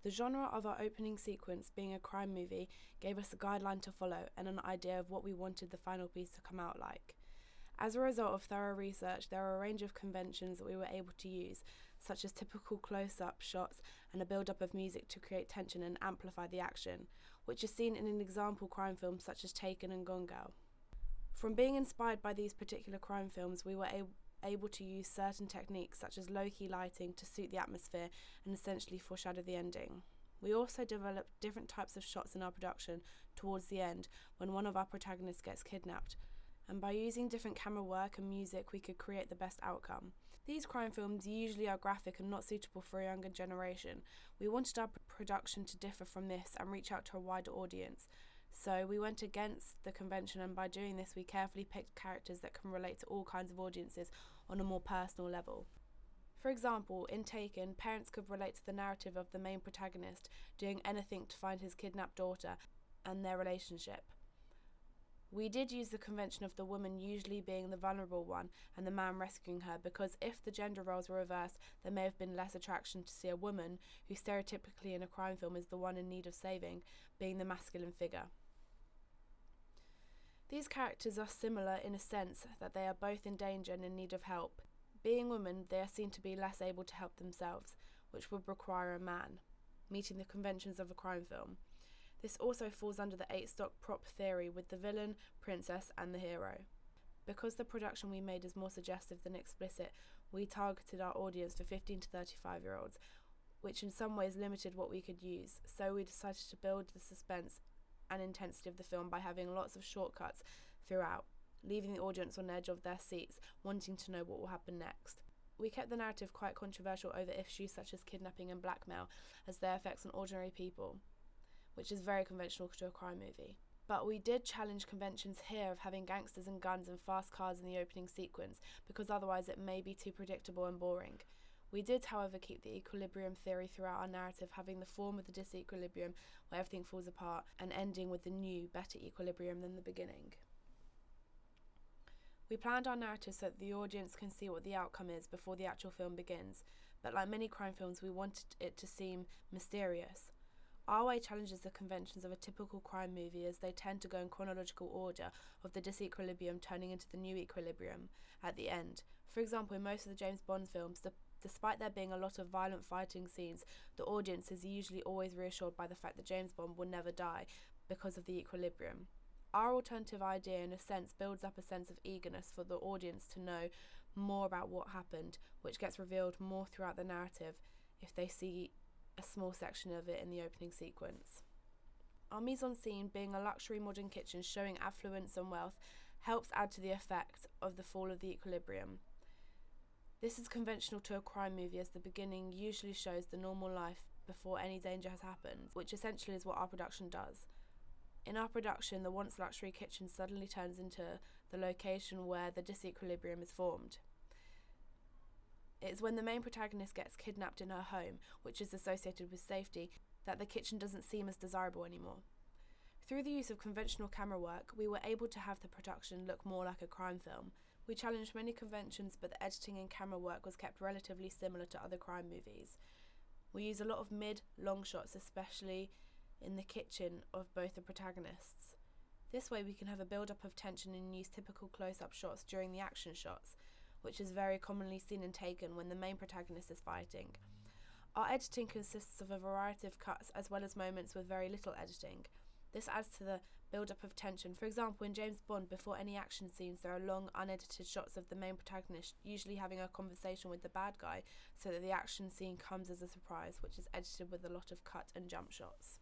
The genre of our opening sequence, being a crime movie, gave us a guideline to follow and an idea of what we wanted the final piece to come out like. As a result of thorough research, there are a range of conventions that we were able to use, such as typical close-up shots and a build-up of music to create tension and amplify the action, which is seen in an example crime film such as Taken and Gone Girl. From being inspired by these particular crime films, we were able to use certain techniques such as low-key lighting to suit the atmosphere and essentially foreshadow the ending. We also developed different types of shots in our production towards the end when one of our protagonists gets kidnapped, and by using different camera work and music we could create the best outcome. These crime films usually are graphic and not suitable for a younger generation. We wanted our production to differ from this and reach out to a wider audience. So we went against the convention, and by doing this we carefully picked characters that can relate to all kinds of audiences on a more personal level. For example, in Taken, parents could relate to the narrative of the main protagonist doing anything to find his kidnapped daughter and their relationship. We did use the convention of the woman usually being the vulnerable one and the man rescuing her, because if the gender roles were reversed, there may have been less attraction to see a woman, who stereotypically in a crime film is the one in need of saving, being the masculine figure. These characters are similar in a sense that they are both in danger and in need of help. Being women, they are seen to be less able to help themselves, which would require a man, meeting the conventions of a crime film. This also falls under the 8-stock prop theory, with the villain, princess and the hero. Because the production we made is more suggestive than explicit, we targeted our audience for 15 to 35-year-olds, which in some ways limited what we could use, so we decided to build the suspense and intensity of the film by having lots of shortcuts throughout, leaving the audience on edge of their seats, wanting to know what will happen next. We kept the narrative quite controversial over issues such as kidnapping and blackmail, as their effects on ordinary people, which is very conventional to a crime movie. But we did challenge conventions here of having gangsters and guns and fast cars in the opening sequence, because otherwise it may be too predictable and boring. We did, however, keep the equilibrium theory throughout our narrative, having the form of the disequilibrium where everything falls apart, and ending with the new, better equilibrium than the beginning. We planned our narrative so that the audience can see what the outcome is before the actual film begins, but like many crime films, we wanted it to seem mysterious. Our way challenges the conventions of a typical crime movie, as they tend to go in chronological order of the disequilibrium turning into the new equilibrium at the end. For example, in most of the James Bond films, despite there being a lot of violent fighting scenes, the audience is usually always reassured by the fact that James Bond will never die because of the equilibrium. Our alternative idea, in a sense, builds up a sense of eagerness for the audience to know more about what happened, which gets revealed more throughout the narrative if they see a small section of it in the opening sequence. Our mise-en-scene, being a luxury modern kitchen showing affluence and wealth, helps add to the effect of the fall of the equilibrium. This is conventional to a crime movie, as the beginning usually shows the normal life before any danger has happened, which essentially is what our production does. In our production, the once luxury kitchen suddenly turns into the location where the disequilibrium is formed. It's when the main protagonist gets kidnapped in her home, which is associated with safety, that the kitchen doesn't seem as desirable anymore. Through the use of conventional camera work, we were able to have the production look more like a crime film. We challenged many conventions, but the editing and camera work was kept relatively similar to other crime movies. We use a lot of mid-long shots, especially in the kitchen of both the protagonists. This way we can have a build-up of tension and use typical close-up shots during the action shots, which is very commonly seen in Taken when the main protagonist is fighting. Our editing consists of a variety of cuts as well as moments with very little editing. This adds to the build-up of tension. For example, in James Bond, before any action scenes, there are long, unedited shots of the main protagonist usually having a conversation with the bad guy, so that the action scene comes as a surprise, which is edited with a lot of cut and jump shots.